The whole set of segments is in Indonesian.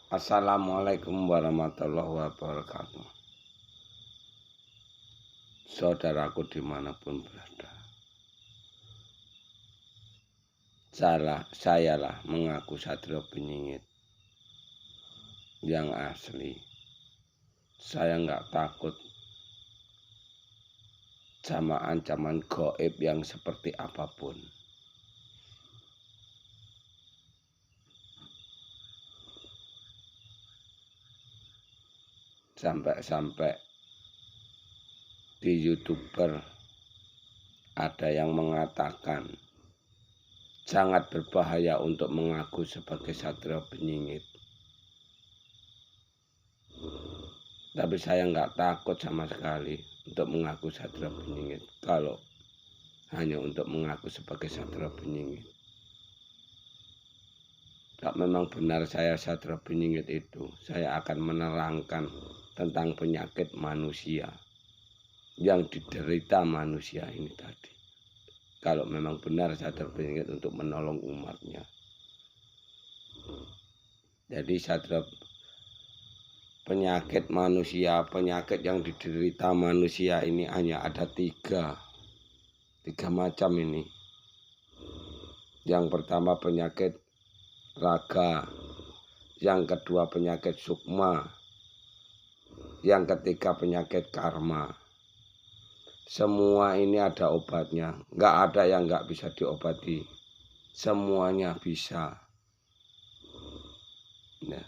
Assalamualaikum warahmatullahi wabarakatuh. Saudaraku dimanapun berada, sayalah mengaku Satrio Benyingit yang asli. Saya nggak takut sama ancaman gaib yang seperti apapun. Sampai-sampai di YouTuber ada yang mengatakan sangat berbahaya untuk mengaku sebagai Satrio Benyingit. Tapi saya nggak takut sama sekali untuk mengaku Satrio Benyingit. Kalau hanya untuk mengaku sebagai Satrio Benyingit. Kalau memang benar saya Satrio Benyingit itu, saya akan menerangkan tentang penyakit manusia yang diderita manusia ini tadi. Kalau memang benar Satrio Benyingit untuk menolong umatnya. Jadi penyakit manusia, penyakit yang diderita manusia ini hanya ada tiga macam ini. Yang pertama penyakit raga, yang kedua penyakit sukma, yang ketiga penyakit karma. Semua ini ada obatnya, nggak ada yang nggak bisa diobati, semuanya bisa. Nah,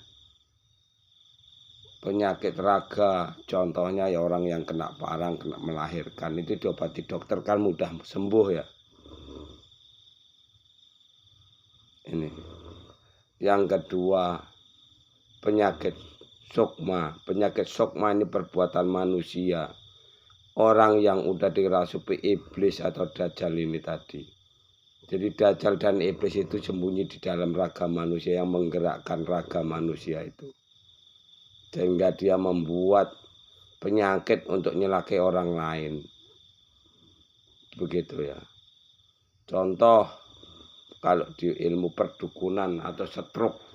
penyakit raga, contohnya ya orang yang kena parang, kena melahirkan, itu diobati dokter kan mudah sembuh ya. Ini. Yang kedua penyakit sukma. Penyakit sukma ini perbuatan manusia. Orang yang udah dirasuki iblis atau dajjal ini tadi. Jadi dajjal dan iblis itu sembunyi di dalam raga manusia yang menggerakkan raga manusia itu. Sehingga dia membuat penyakit untuk nyelakai orang lain. Begitu ya. Contoh kalau di ilmu perdukunan atau stroke.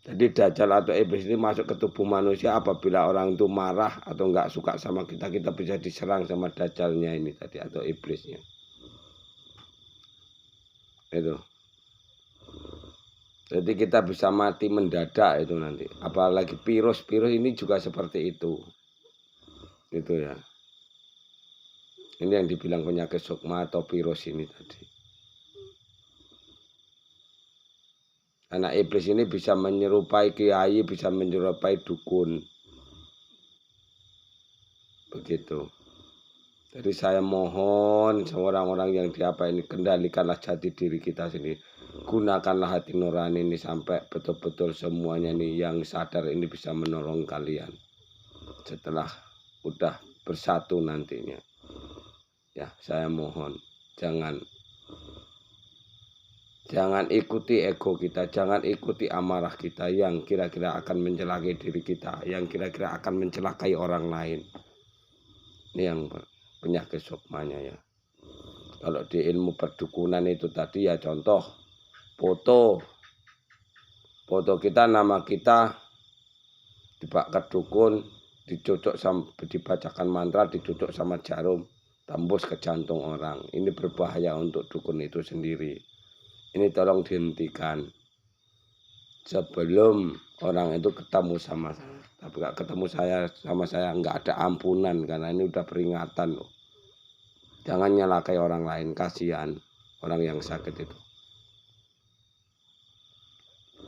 Jadi dajjal atau iblis ini masuk ke tubuh manusia apabila orang itu marah atau nggak suka sama kita bisa diserang sama dajjalnya ini tadi atau iblisnya. Itu. Jadi kita bisa mati mendadak itu nanti. Apalagi virus ini juga seperti itu. Itu ya. Ini yang dibilang penyakit sukma atau virus ini tadi. Anak iblis ini bisa menyerupai kiai, bisa menyerupai dukun. Begitu. Jadi saya mohon sama orang-orang yang diapa ini, kendalikanlah jati diri kita sendiri. Gunakanlah hati nurani ini sampai betul-betul semuanya ini yang sadar ini bisa menolong kalian. Setelah udah bersatu nantinya. Ya, saya mohon jangan ikuti ego kita, jangan ikuti amarah kita yang kira-kira akan mencelakai diri kita, yang kira-kira akan mencelakai orang lain. Ini yang penyakit sukmanya ya. Kalau di ilmu perdukunan itu tadi ya contoh foto kita, nama kita dibakar dukun, dicucuk sama, dibacakan mantra, dicucuk sama jarum, tembus ke jantung orang. Ini berbahaya untuk dukun itu sendiri. Ini tolong dihentikan sebelum orang itu ketemu sama saya. Tapi kalau ketemu sama saya nggak ada ampunan karena ini udah peringatan loh. Jangan nyalakai orang lain, kasihan orang yang sakit itu.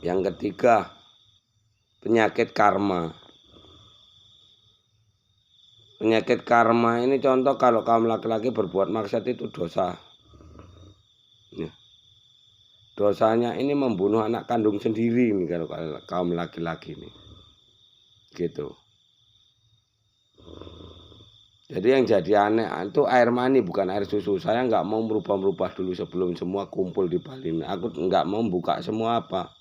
Yang ketiga penyakit karma. Penyakit karma ini contoh kalau kaum laki-laki berbuat maksiat itu dosa. Ya. Dosanya ini membunuh anak kandung sendiri nih kalau kaum laki-laki ini. Gitu. Jadi yang jadi aneh itu air mani bukan air susu. Saya nggak mau merubah dulu sebelum semua kumpul di Bali. Aku nggak mau buka semua apa.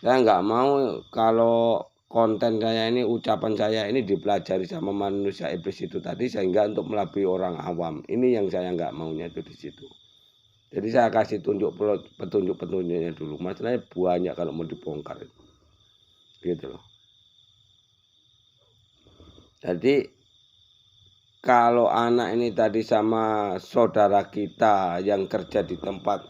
Saya nggak mau kalau konten saya ini, ucapan saya ini dipelajari sama manusia iblis itu tadi sehingga untuk melabui orang awam. Ini yang saya nggak maunya itu di situ. Jadi saya kasih petunjuk-petunjuknya dulu. Masalahnya banyak kalau mau dibongkar. gitu loh. Jadi kalau anak ini tadi sama saudara kita yang kerja di tempat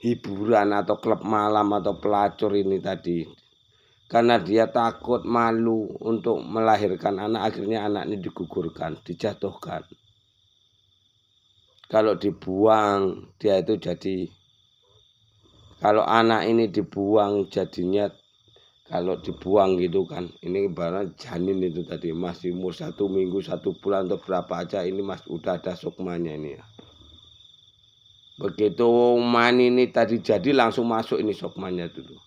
hiburan atau klub malam atau pelacur ini tadi, karena dia takut malu untuk melahirkan anak, akhirnya anak ini digugurkan, dijatuhkan. Kalau dibuang dia itu jadi, kalau anak ini dibuang jadinya, kalau dibuang gitu kan, ini ibarat janin itu tadi, masih umur 1 minggu, 1 bulan atau berapa aja, ini mas udah ada sukmanya ini ya. Begitu mani ini tadi jadi langsung masuk ini sukmanya dulu.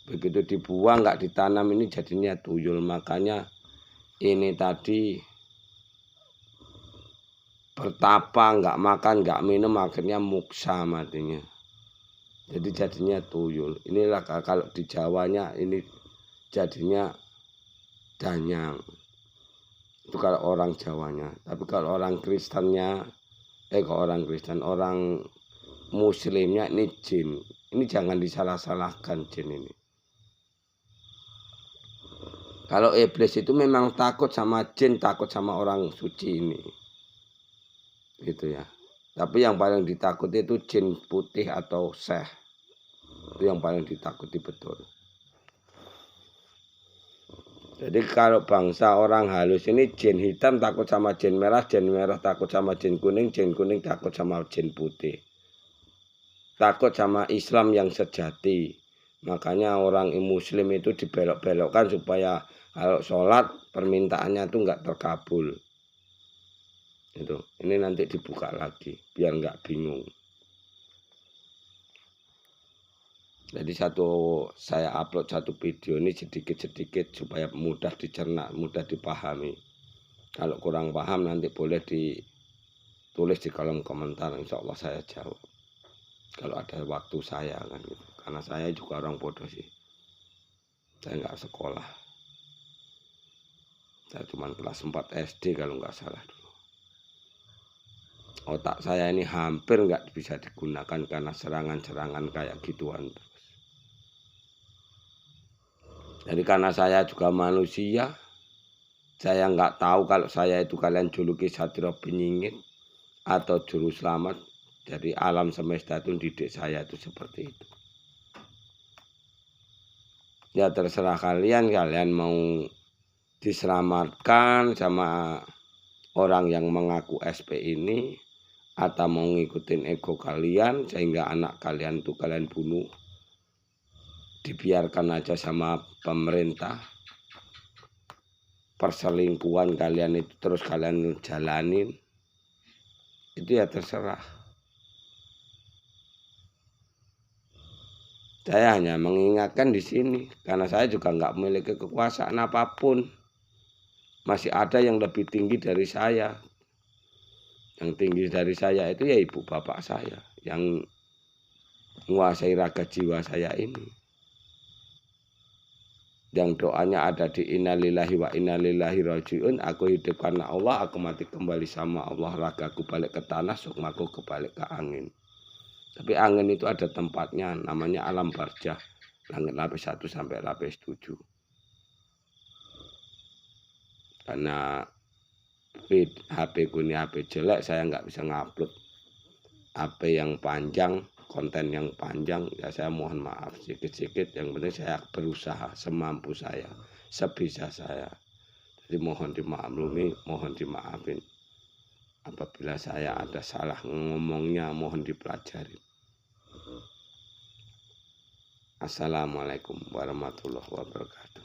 Begitu dibuang nggak ditanam ini jadinya tuyul, makanya ini tadi bertapa nggak makan nggak minum akhirnya muksa matinya. Jadi jadinya tuyul. Inilah kalau di Jawanya ini jadinya danyang. Itu kalau orang Jawanya. Tapi kalau orang Kristennya, kalau orang Kristen, orang Muslimnya ini jin. Ini jangan disalah-salahkan jin ini. Kalau iblis itu memang takut sama jin, takut sama orang suci ini. Gitu ya. Tapi yang paling ditakuti itu jin putih atau syekh. Itu yang paling ditakuti betul. Jadi kalau bangsa orang halus ini jin hitam takut sama jin merah takut sama jin kuning takut sama jin putih. Takut sama Islam yang sejati. Makanya orang muslim itu dibelok-belokkan supaya kalau sholat permintaannya itu nggak terkabul. Itu. Ini nanti dibuka lagi biar nggak bingung. Jadi saya upload satu video ini sedikit-sedikit supaya mudah dicerna, mudah dipahami. Kalau kurang paham nanti boleh ditulis di kolom komentar, insya Allah saya jawab. Kalau ada waktu saya kan gitu. Karena saya juga orang bodoh sih. Saya nggak sekolah. Saya cuma kelas 4 SD kalau nggak salah dulu. Otak saya ini hampir nggak bisa digunakan karena serangan-serangan kayak gituan. Jadi karena saya juga manusia, saya nggak tahu kalau saya itu kalian juluki Satrio Benyingit atau Juru Selamat. Jadi alam semesta itu didik saya itu seperti itu. Ya terserah kalian mau diselamatkan sama orang yang mengaku SP ini, atau mau ngikutin ego kalian sehingga anak kalian itu kalian bunuh. Dibiarkan aja sama pemerintah, perselingkuhan kalian itu terus kalian jalanin, itu ya terserah. Saya hanya mengingatkan di sini karena saya juga nggak memiliki kekuasaan apapun. Masih ada yang lebih tinggi dari saya. Yang tinggi dari saya itu ya ibu bapak saya yang menguasai raga jiwa saya ini. Yang doanya ada di innalillahi wa innalillahi rajiun. Aku hidup karena Allah, aku mati kembali sama Allah. Ragaku balik ke tanah, sukmaku kebalik ke angin. Tapi angin itu ada tempatnya, namanya alam barjah. Langit lapis 1 sampai lapis 7. Karena HP ku ini HP jelek, saya nggak bisa ngupload HP yang panjang, konten yang panjang, ya saya mohon maaf sedikit-sedikit. Yang penting saya berusaha semampu saya, sebisa saya. Jadi mohon dimaklumi, mohon dimaafin. Apabila saya ada salah ngomongnya, mohon dipelajari. Assalamualaikum warahmatullahi wabarakatuh.